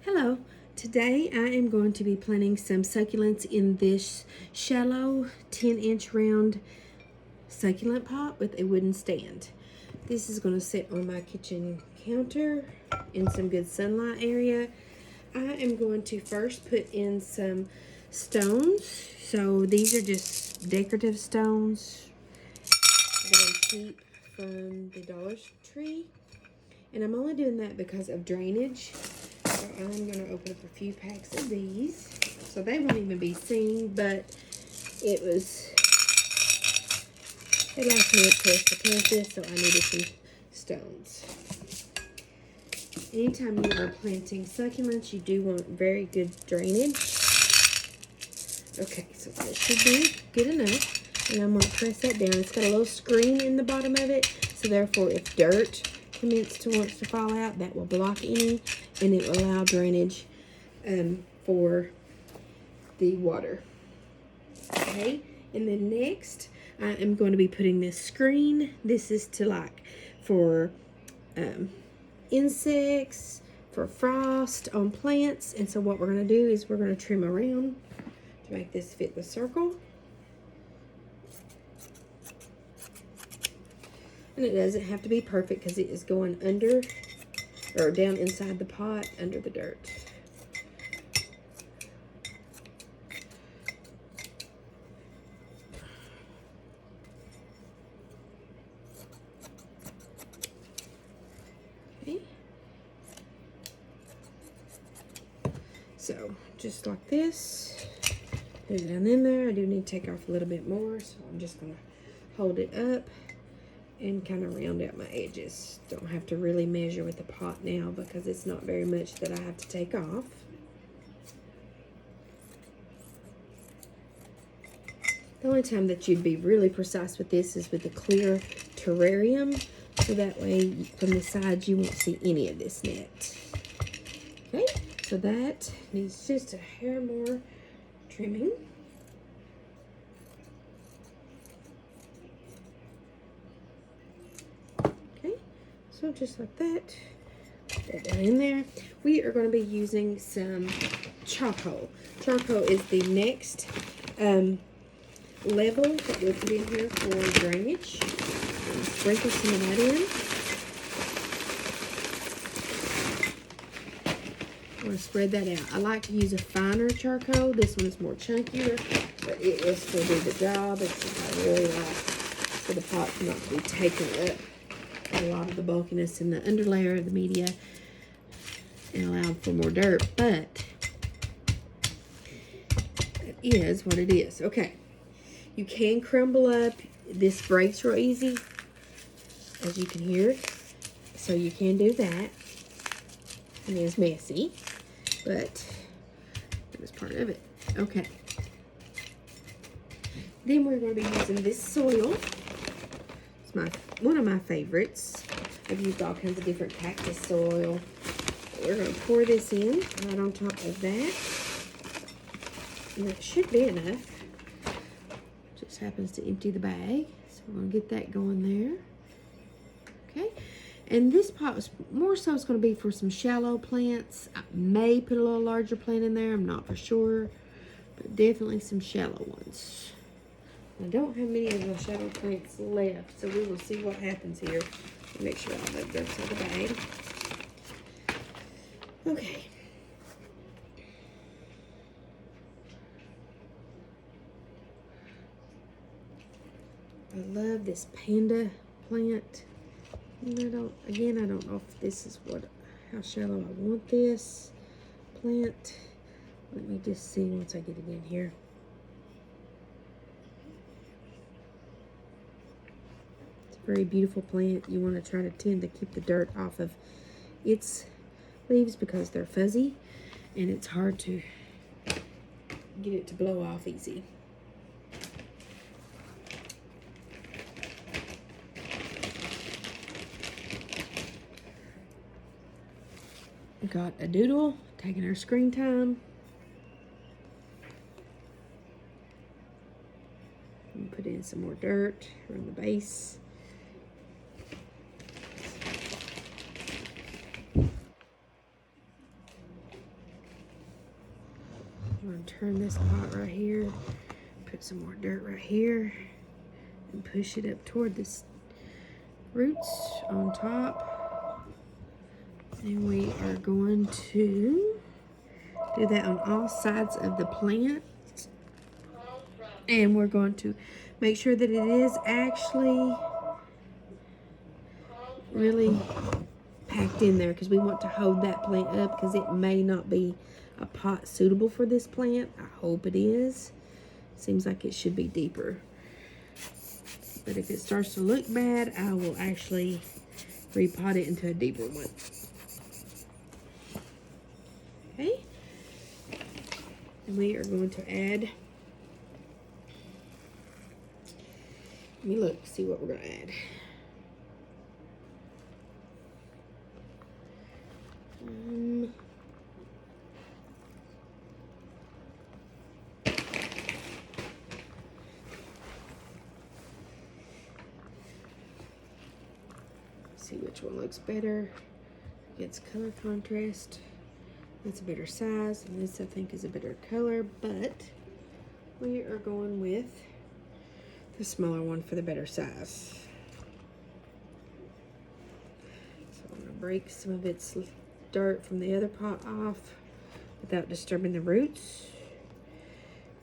Hello, today I am going to be planting some succulents in this shallow 10-inch round succulent pot with a wooden stand. This is going to sit on my kitchen counter in some good sunlight area. I am going to first put in some stones. So these are just decorative stones that are cheap from the Dollar Tree. And I'm only doing that because of drainage. So I'm going to open up a few packs of these. So they won't even be seen, but it last minute twist to plant this, so I needed some stones. Anytime you are planting succulents, you do want very good drainage. Okay, so that should be good enough. And I'm going to press that down. It's got a little screen in the bottom of it, so therefore if dirt wants to fall out, that will block any, and it will allow drainage for the water. Okay, and then next I am going to be putting this screen. This is for insects, for frost on plants. And so what we're going to do is we're going to trim around to make this fit the circle. And it doesn't have to be perfect because it is going under or down inside the pot under the dirt. Okay. So just like this, put it down in there. I do need to take off a little bit more, so I'm just going to hold it up and kind of round out my edges. Don't have to really measure with the pot now because it's not very much that I have to take off. The only time that you'd be really precise with this is with the clear terrarium, so that way from the sides you won't see any of this net. Okay, so that needs just a hair more trimming. So just like that, put that down in there. We are going to be using some charcoal. Charcoal is the next level that we'll put in here for drainage. Sprinkle some of that in. I'm going to spread that out. I like to use a finer charcoal. This one is more chunkier, but it will still do the job. It's what I really like for the pot not to be taken up a lot of the bulkiness in the underlayer of the media and allow for more dirt, but it is what it is. Okay, you can crumble up. This breaks real easy, as you can hear, so you can do that. It is messy, but it was part of it. Okay, then we're going to be using this soil. One of my favorites. I've used all kinds of different cactus soil. We're going to pour this in right on top of that. And that should be enough. Just happens to empty the bag. So we're going to get that going there. Okay. And this pot was more so it's going to be for some shallow plants. I may put a little larger plant in there. I'm not for sure. But definitely some shallow ones. I don't have many of the shadow plants left, so we will see what happens here. Make sure all that dirt's out of the bag. Okay. I love this panda plant. And I don't know if this is how shallow I want this plant. Let me just see once I get it in here. Very beautiful plant. You want to try to tend to keep the dirt off of its leaves because they're fuzzy and it's hard to get it to blow off easy. Got a doodle taking her screen time. And put in some more dirt around the base. I'm going to turn this pot right here, put some more dirt right here, and push it up toward this roots on top. And we are going to do that on all sides of the plant. And we're going to make sure that it is actually really packed in there, because we want to hold that plant up, because it may not be a pot suitable for this plant. I hope it is. Seems like it should be deeper. But if it starts to look bad, I will actually repot it into a deeper one. Okay. And we are going to add, let me look, see what we're going to add. See which one looks better. Gets color contrast. That's a better size, and this I think is a better color, but we are going with the smaller one for the better size. So I'm going to break some of its dirt from the other pot off without disturbing the roots.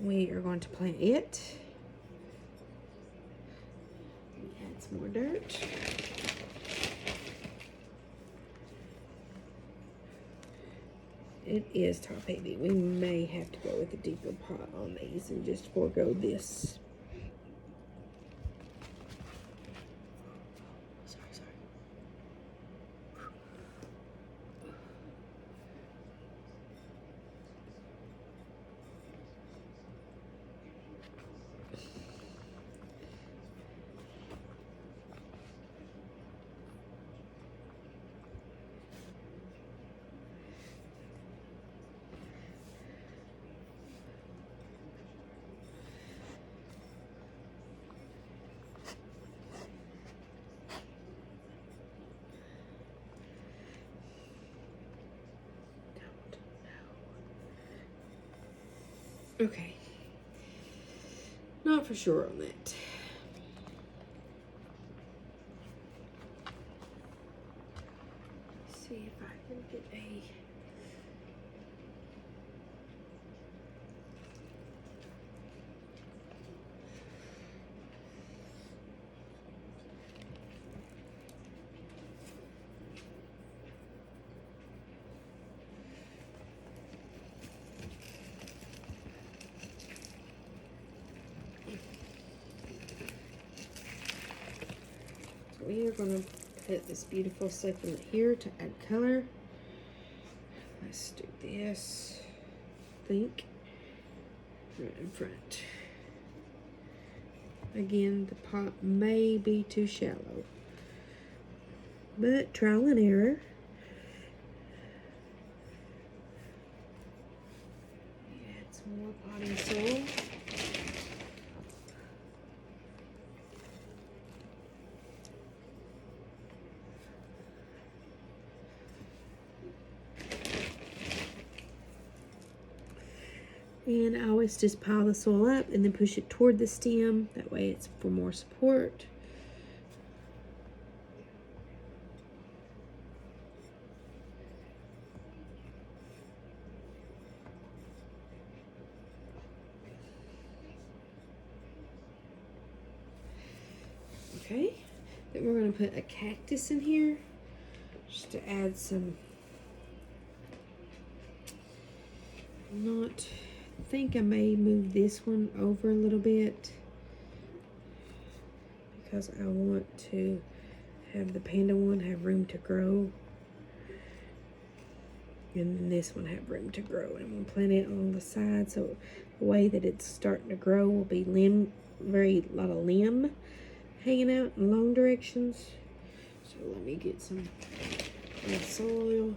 We are going to plant it. Add some more dirt. It is top heavy. We may have to go with a deeper pot on these and just forego this. Sorry. Okay. Not for sure on that. Let's see if I can get a... We are going to put this beautiful succulent here to add color. Let's do this, I think, right in front. Again, the pot may be too shallow, but trial and error. Add some more potting soil. And I always just pile the soil up and then push it toward the stem. That way it's for more support. Okay, then we're going to put a cactus in here just to add some, I think I may move this one over a little bit because I want to have the panda one have room to grow, and then this one have room to grow. And I'm going to plant it on the side, so the way that it's starting to grow will be a lot of limb hanging out in long directions. So let me get some soil.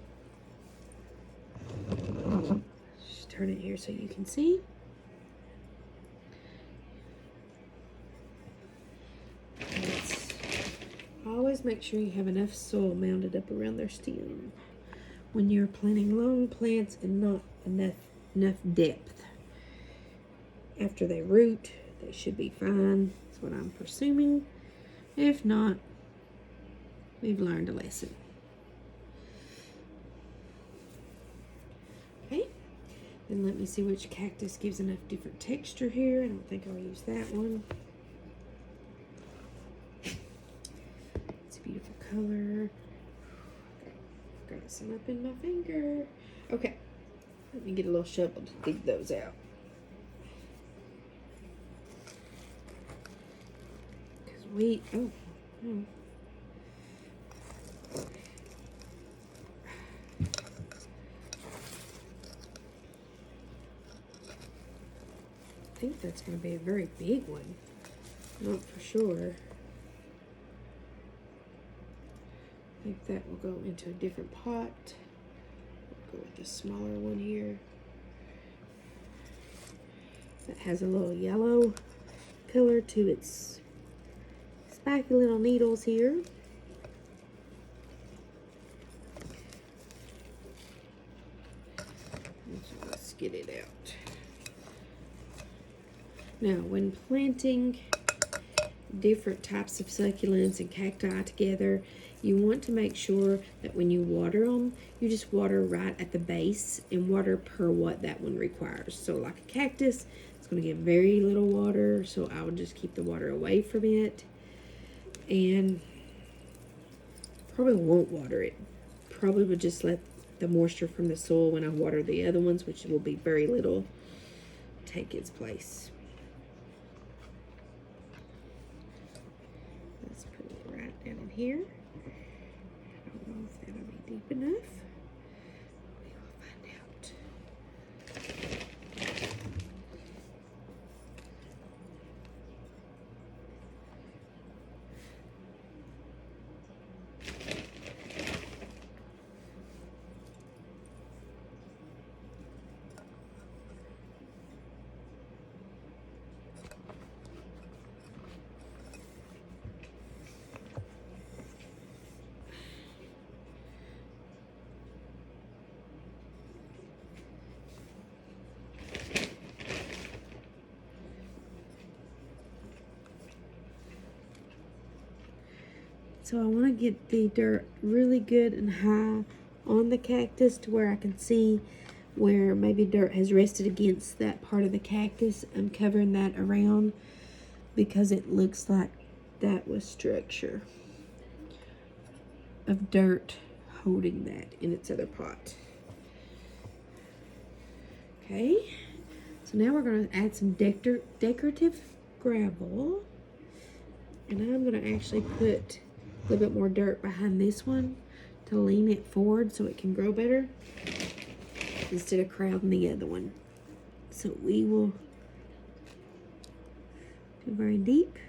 Just turn it here so you can see. Always make sure you have enough soil mounded up around their stem when you're planting long plants and not enough depth. after they root, they should be fine. That's what I'm presuming. If not, we've learned a lesson. Okay, then let me see which cactus gives enough different texture here. I don't think I'll use that one. It's a beautiful color. Got some up in my finger. Okay, let me get a little shovel to dig those out. Because oh. I think that's going to be a very big one. Not for sure. I think that will go into a different pot. We'll go with the smaller one here. That has a little yellow color to its spiky little needles here. So let's get it out. Now, when planting different types of succulents and cacti together, you want to make sure that when you water them, you just water right at the base and water per what that one requires. So like a cactus, it's going to get very little water, so I would just keep the water away from it. And probably won't water it. Probably would just let the moisture from the soil when I water the other ones, which will be very little, take its place. Let's put it right down in here. I don't know if that'll be deep enough. We will find out. So I want to get the dirt really good and high on the cactus to where I can see where maybe dirt has rested against that part of the cactus. I'm covering that around because it looks like that was structure of dirt holding that in its other pot. Okay, so now we're going to add some decorative gravel, and I'm going to actually put a little bit more dirt behind this one to lean it forward so it can grow better instead of crowding the other one. So we will go very deep.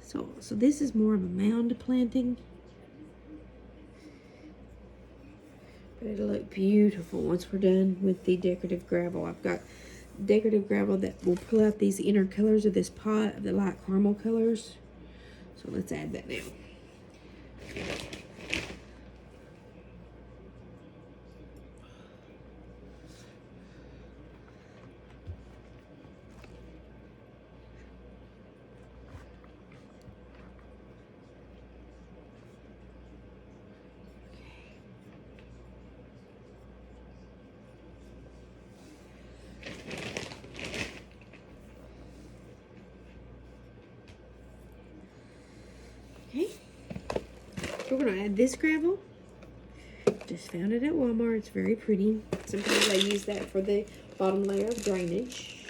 So this is more of a mound planting, but it'll look beautiful once we're done with the decorative gravel. I've got decorative gravel that will pull out these inner colors of this pot, of the light caramel colors. So let's add that now. Okay, we're going to add this gravel. Just found it at Walmart. It's very pretty. Sometimes I use that for the bottom layer of drainage.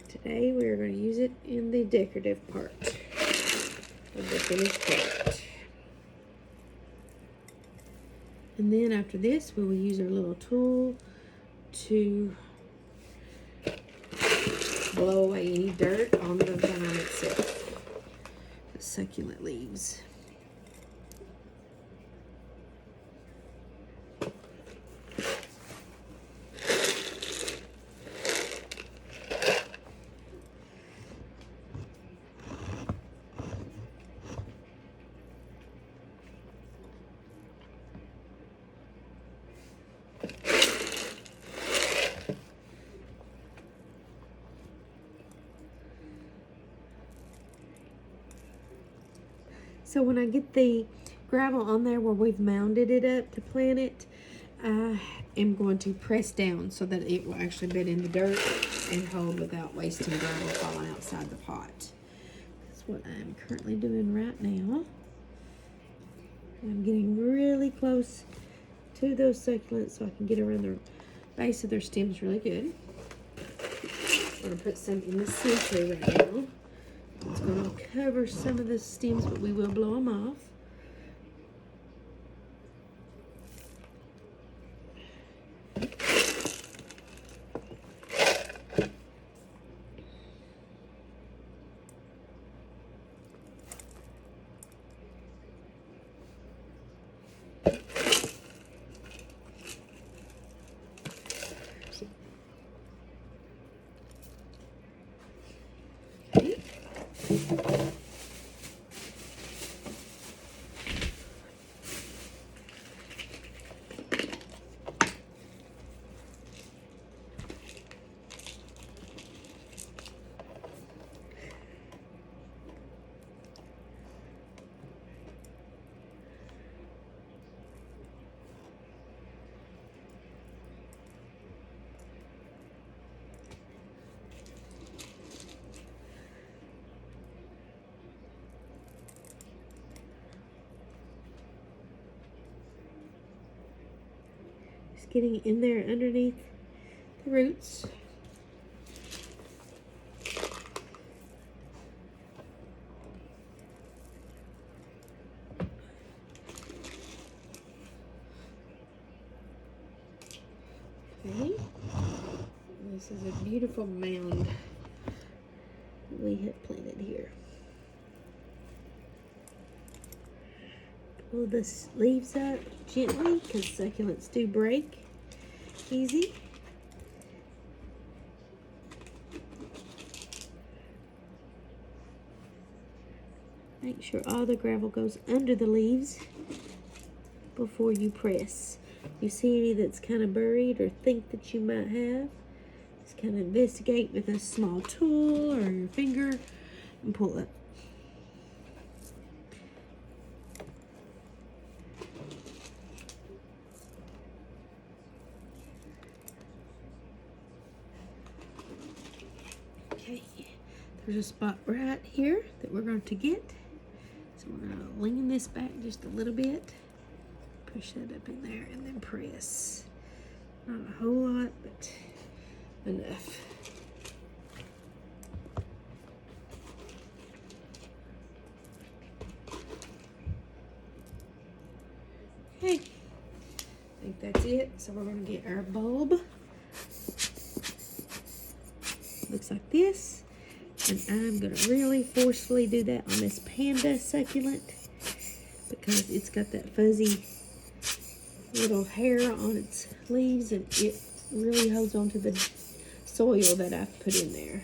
Today we are going to use it in the decorative part of the finished product. And then after this, we will use our little tool to blow away any dirt on the vine itself. The succulent leaves. So when I get the gravel on there where we've mounded it up to plant it, I am going to press down so that it will actually bed in the dirt and hold without wasting gravel falling outside the pot. That's what I'm currently doing right now. I'm getting really close to those succulents so I can get around the base of their stems really good. I'm going to put some in the center right now. It's going to cover some of the stems, but we will blow them off. Just getting in there underneath the roots. Okay. This is a beautiful mound we have planted here. Pull the leaves up gently because succulents do break easy. Make sure all the gravel goes under the leaves before you press. You see any that's kind of buried or think that you might have, just kind of investigate with a small tool or your finger and pull up. Okay, there's a spot right here that we're going to get. So we're going to lean this back just a little bit. Push that up in there and then press. Not a whole lot, but enough. Okay, I think that's it. So we're going to get our bulb. Looks like this. And I'm going to really forcefully do that on this panda succulent because it's got that fuzzy little hair on its leaves and it really holds on to the soil that I've put in there.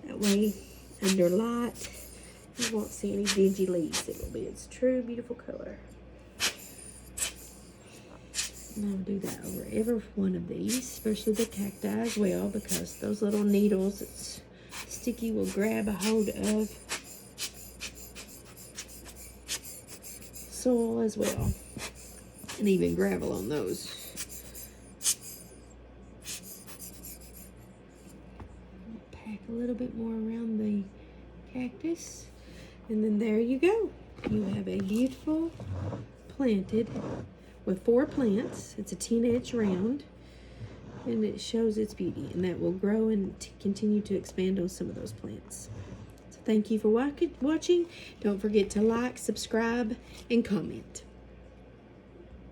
That way, under light, you won't see any dingy leaves. It will be its true, beautiful color. And I'll do that over every one of these, especially the cacti as well, because those little needles that's sticky will grab a hold of soil as well, and even gravel on those. Pack a little bit more around the cactus, and then there you go. You have a beautiful planted with 4 plants. It's a 10-inch round, and it shows its beauty, and that will grow and continue to expand on some of those plants. So thank you for watching. Don't forget to like, subscribe, and comment.